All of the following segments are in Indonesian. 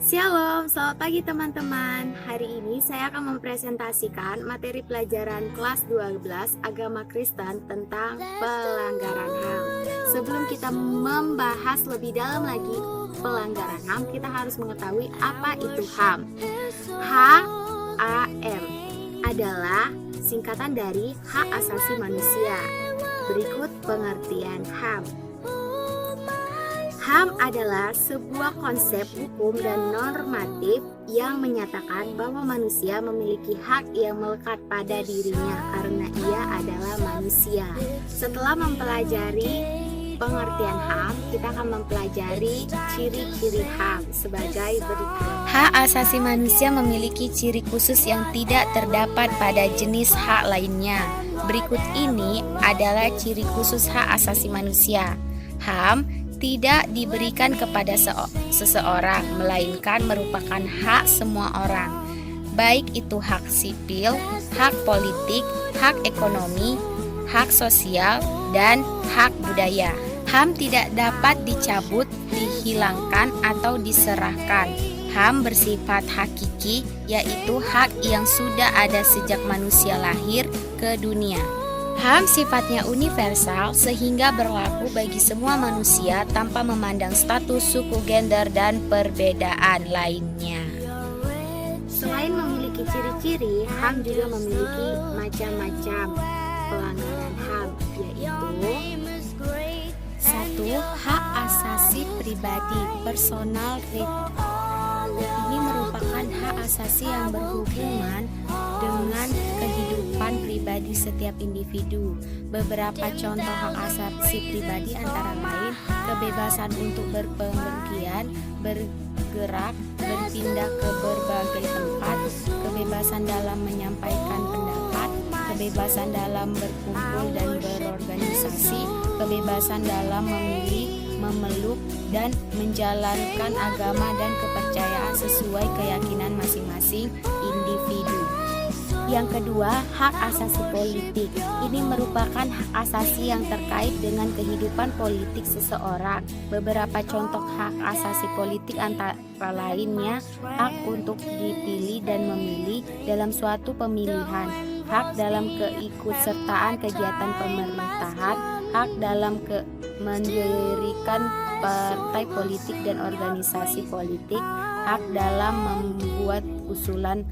Shalom, selamat pagi teman-teman. Hari ini saya akan mempresentasikan materi pelajaran kelas 12 Agama Kristen tentang pelanggaran HAM. Sebelum kita membahas lebih dalam lagi pelanggaran HAM, kita harus mengetahui apa itu HAM. HAM adalah singkatan dari Hak Asasi Manusia. Berikut pengertian HAM. HAM adalah sebuah konsep hukum dan normatif yang menyatakan bahwa manusia memiliki hak yang melekat pada dirinya karena ia adalah manusia. Setelah mempelajari pengertian HAM, kita akan mempelajari ciri-ciri HAM sebagai berikut. Hak asasi manusia memiliki ciri khusus yang tidak terdapat pada jenis hak lainnya. Berikut ini adalah ciri khusus hak asasi manusia. HAM tidak diberikan kepada seseorang, melainkan merupakan hak semua orang, baik itu hak sipil, hak politik, hak ekonomi, hak sosial, dan hak budaya. HAM tidak dapat dicabut, dihilangkan, atau diserahkan. HAM bersifat hakiki, yaitu hak yang sudah ada sejak manusia lahir ke dunia. HAM sifatnya universal sehingga berlaku bagi semua manusia tanpa memandang status, suku, gender, dan perbedaan lainnya. Selain memiliki ciri-ciri, HAM juga memiliki macam-macam pelanggaran HAM, yaitu 1. Hak asasi pribadi personal right. Ini merupakan hak asasi yang berhubungan dengan kehidupan pribadi setiap individu. Beberapa contoh hak asasi pribadi antara lain kebebasan untuk berpergian, bergerak, berpindah ke berbagai tempat, kebebasan dalam menyampaikan pendapat, kebebasan dalam berkumpul dan berorganisasi, kebebasan dalam memilih, memeluk, dan menjalankan agama dan kepercayaan sesuai keyakinan masing-masing individu. Yang kedua, hak asasi politik. Ini merupakan hak asasi yang terkait dengan kehidupan politik seseorang. Beberapa contoh hak asasi politik antara lainnya hak untuk dipilih dan memilih dalam suatu pemilihan, hak dalam keikutsertaan kegiatan pemerintahan, hak dalam mendirikan partai politik dan organisasi politik, hak dalam membuat usulan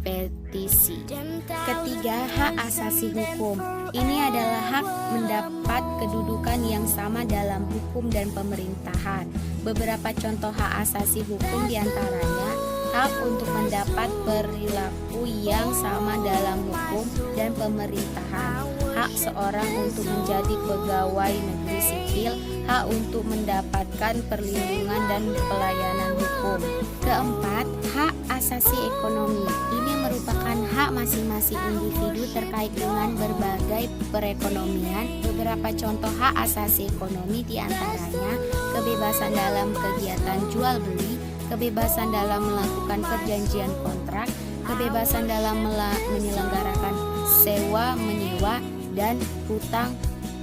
petisi. Ketiga, hak asasi hukum. Ini adalah hak mendapat kedudukan yang sama dalam hukum dan pemerintahan. Beberapa contoh hak asasi hukum diantaranya hak untuk mendapat perilaku yang sama dalam hukum dan pemerintahan, hak seorang untuk menjadi pegawai negeri sipil, hak untuk mendapatkan perlindungan dan pelayanan hukum. Keempat, hak asasi ekonomi. Ini merupakan hak masing-masing individu terkait dengan berbagai perekonomian. Beberapa contoh hak asasi ekonomi diantaranya kebebasan dalam kegiatan jual beli, kebebasan dalam melakukan perjanjian kontrak, kebebasan dalam menyelenggarakan sewa menyewa dan hutang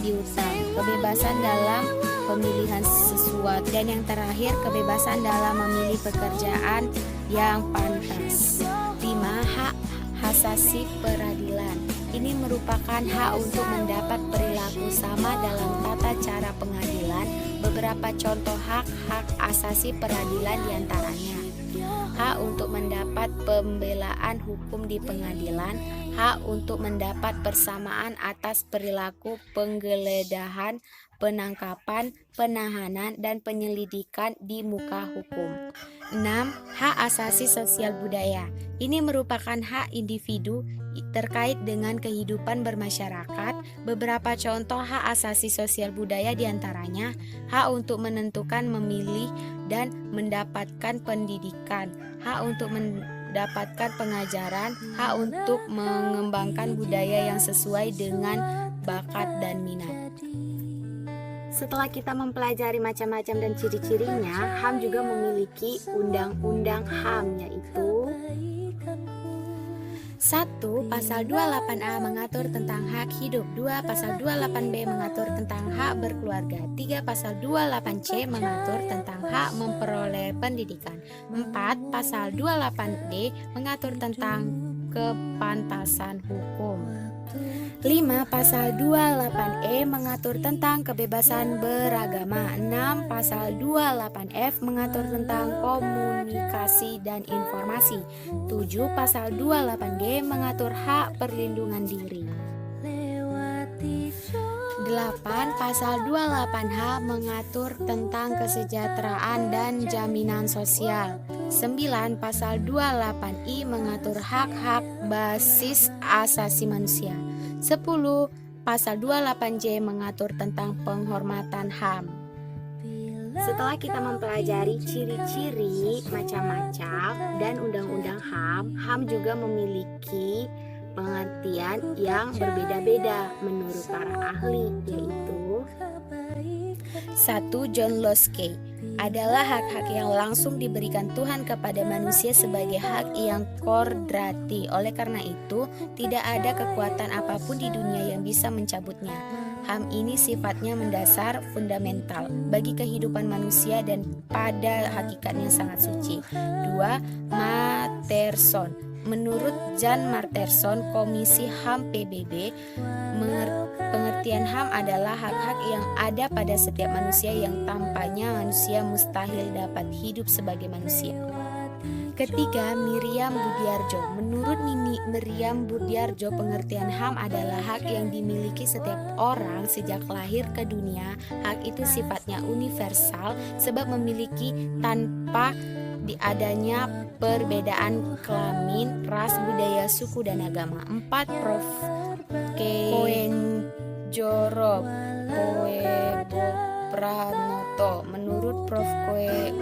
piutang, kebebasan dalam pemilihan sesuatu, dan yang terakhir kebebasan dalam memilih pekerjaan yang pantas. 5. Hak asasi peradilan. Ini merupakan hak untuk mendapat perilaku sama dalam tata cara pengadilan. Beberapa contoh hak asasi peradilan diantaranya hak untuk mendapat pembelaan hukum di pengadilan, hak untuk mendapat persamaan atas perilaku penggeledahan, penangkapan, penahanan, dan penyelidikan di muka hukum. 6. Hak asasi sosial budaya. Ini merupakan hak individu terkait dengan kehidupan bermasyarakat. Beberapa contoh hak asasi sosial budaya diantaranya hak untuk menentukan, memilih, dan mendapatkan pendidikan, hak untuk mendapatkan pengajaran, hak untuk mengembangkan budaya yang sesuai dengan bakat dan minat. Setelah kita mempelajari macam-macam dan ciri-cirinya, HAM juga memiliki undang-undang HAM, yaitu 1. Pasal 28A mengatur tentang hak hidup. 2. Pasal 28B mengatur tentang hak berkeluarga. 3. Pasal 28C mengatur tentang hak memperoleh pendidikan. 4. Pasal 28D mengatur tentang kepantasan hukum. 5. Pasal 28E mengatur tentang kebebasan beragama. 6. Pasal 28F mengatur tentang komunikasi dan informasi. 7. Pasal 28G mengatur hak perlindungan diri. 8. Pasal 28H mengatur tentang kesejahteraan dan jaminan sosial. 9. Pasal 28I mengatur hak-hak basis asasi manusia. 10. Pasal 28J mengatur tentang penghormatan HAM. Setelah kita mempelajari ciri-ciri macam-macam dan undang-undang HAM, HAM juga memiliki pengertian yang berbeda-beda menurut para ahli, yaitu 1. John Locke adalah hak-hak yang langsung diberikan Tuhan kepada manusia sebagai hak yang kodrati. Oleh karena itu, tidak ada kekuatan apapun di dunia yang bisa mencabutnya. HAM ini sifatnya mendasar, fundamental bagi kehidupan manusia dan pada hakikatnya sangat suci. 2. Matterson. Menurut Jan Matterson, Komisi HAM PBB, pengertian HAM adalah hak-hak yang ada pada setiap manusia yang tanpanya manusia mustahil dapat hidup sebagai manusia. Ketiga, Miriam Budiarjo. Menurut Miriam Budiarjo, pengertian HAM adalah hak yang dimiliki setiap orang sejak lahir ke dunia. Hak itu sifatnya universal sebab memiliki tanpa adanya perbedaan kelamin, ras, budaya, suku, dan agama. 4. Prof. Koenjoro Pranoto. Menurut Prof.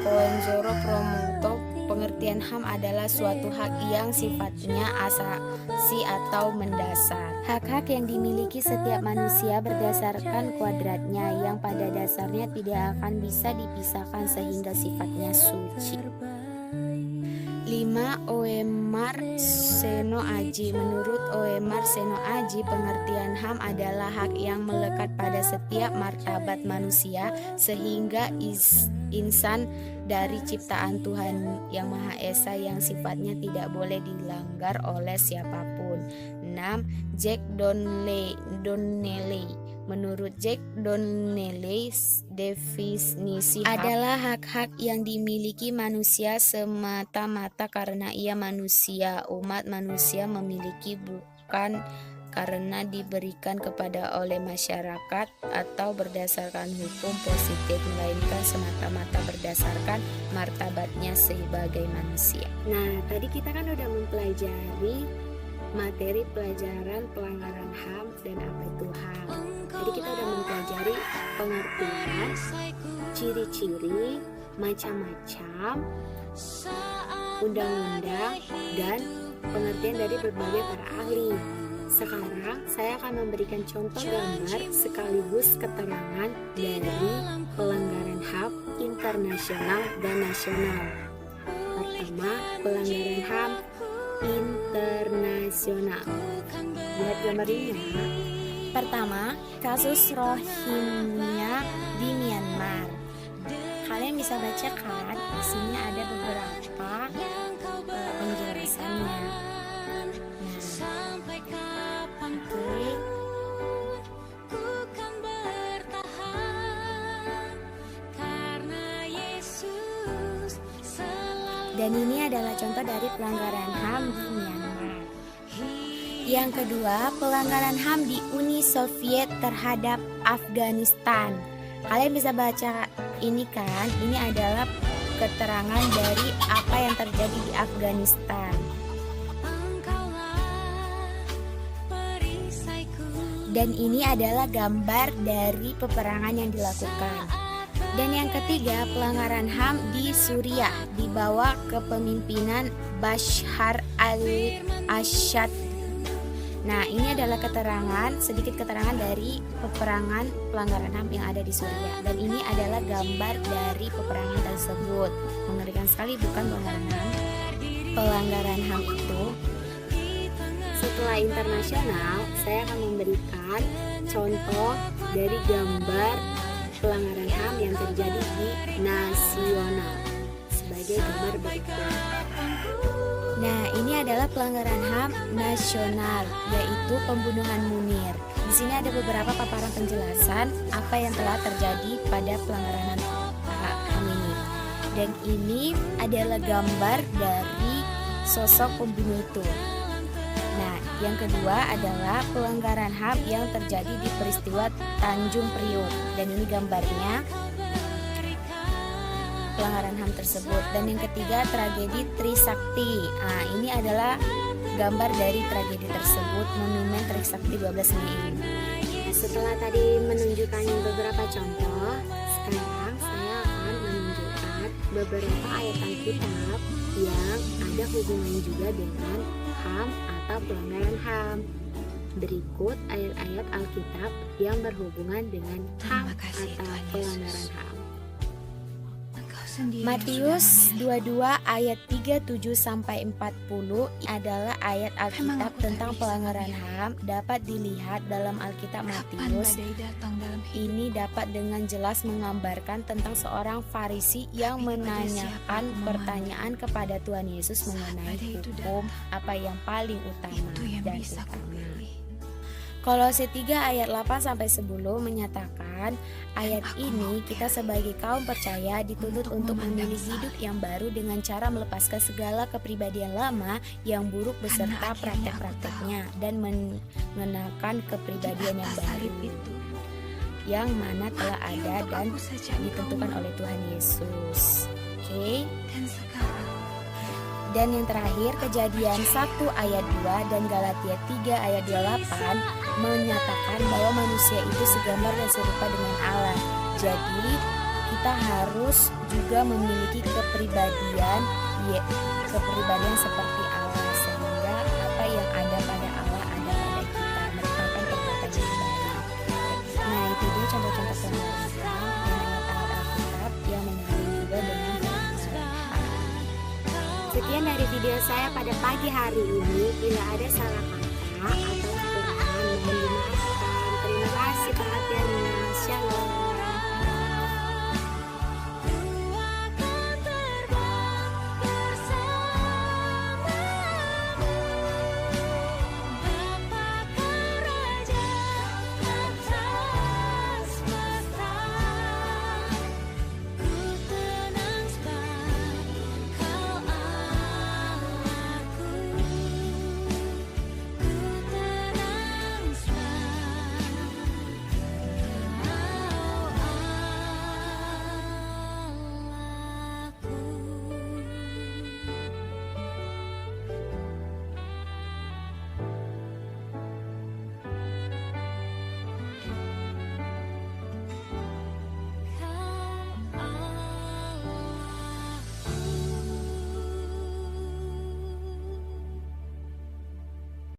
Koenjoro Pranoto, pengertian HAM adalah suatu hak yang sifatnya asasi atau mendasar. Hak-hak yang dimiliki setiap manusia berdasarkan kuadratnya yang pada dasarnya tidak akan bisa dipisahkan sehingga sifatnya suci. 5. Oemar Seno Aji. Menurut Oemar Seno Aji, pengertian HAM adalah hak yang melekat pada setiap martabat manusia sehingga insan dari ciptaan Tuhan Yang Maha Esa yang sifatnya tidak boleh dilanggar oleh siapapun. 6. Jack Donnelly. Menurut Jack Donnelly, definisi adalah hak-hak yang dimiliki manusia semata-mata karena ia manusia. Umat manusia memiliki bukan karena diberikan kepada oleh masyarakat atau berdasarkan hukum positif, melainkan semata-mata berdasarkan martabatnya sebagai manusia. Nah, tadi kita kan udah mempelajari materi pelajaran pelanggaran HAM dan apa itu HAM. Jadi kita udah mempelajari pengertian, ciri-ciri, macam-macam, undang-undang, dan pengertian dari berbagai para ahli. Sekarang saya akan memberikan contoh gambar sekaligus keterangan dari pelanggaran HAM internasional dan nasional. Pertama, pelanggaran HAM internasional. Lihat gambarnya. Pertama, kasus Rohingya di Myanmar. Kalian bisa baca kan? Di sini ada beberapa penjelasannya. Dan ini adalah contoh dari pelanggaran HAM di Myanmar. Yang kedua, pelanggaran HAM di Uni Soviet terhadap Afghanistan. Kalian bisa baca ini kan? Ini adalah keterangan dari apa yang terjadi di Afghanistan. Dan ini adalah gambar dari peperangan yang dilakukan. Dan yang ketiga, pelanggaran HAM di Suriah di bawah kepemimpinan Bashar al-Assad. Nah, ini adalah sedikit keterangan dari peperangan pelanggaran HAM yang ada di Suriah. Dan ini adalah gambar dari peperangan tersebut. Mengerikan sekali bukan pelanggaran HAM? Pelanggaran HAM itu Setelah internasional, saya akan memberikan contoh dari gambar pelanggaran HAM yang terjadi di nasional sebagai gambar berikut. Nah, ini adalah pelanggaran HAM nasional, yaitu pembunuhan Munir. Di sini ada beberapa paparan penjelasan apa yang telah terjadi pada pelanggaran HAM ini. Dan ini adalah gambar dari sosok pembunuh itu. Nah, yang kedua adalah pelanggaran HAM yang terjadi di peristiwa Tanjung Priok. Dan ini gambarnya pelanggaran HAM tersebut. Dan yang ketiga, tragedi Trisakti. Nah, ini adalah gambar dari tragedi tersebut, Monumen Trisakti 12 Mei. Setelah tadi menunjukkan beberapa contoh, sekarang saya akan menunjukkan beberapa ayat Alkitab yang ada hubungan juga dengan HAM atau pelanggaran HAM. Berikut ayat-ayat Alkitab yang berhubungan dengan HAM atau pelanggaran HAM. Matius 22 ayat 37-40 adalah ayat Alkitab tentang pelanggaran HAM. Dapat dilihat dalam Alkitab Matius. Ini dapat dengan jelas menggambarkan tentang seorang Farisi yang menanyakan pertanyaan kepada Tuhan Yesus mengenai hukum apa yang paling utama dan utama. Kolose 3 ayat 8-10 menyatakan ayat ini kita sebagai kaum percaya dituntut untuk memilih hidup yang baru dengan cara melepaskan segala kepribadian lama yang buruk beserta praktek-prakteknya dan mengenakan kepribadian yang baru yang mana telah ada dan ditentukan oleh Tuhan Yesus. Oke. Dan yang terakhir, Kejadian 1 ayat 2 dan Galatia 3 ayat 28 menyatakan bahwa manusia itu segambar dan serupa dengan Allah. Jadi kita harus juga memiliki kepribadian seperti Allah, sehingga apa yang ada pada Allah ada pada kita, merupakan perbuatan yang baik. Nah, itu dia contoh-contoh pelanggaran HAM dengan ayat Alkitab yang menyambung juga dengan Sekian dari video saya pada pagi hari ini. Bila ada salah kata atau kekurangan, mohon dimaafkan. Terima kasih perhatiannya.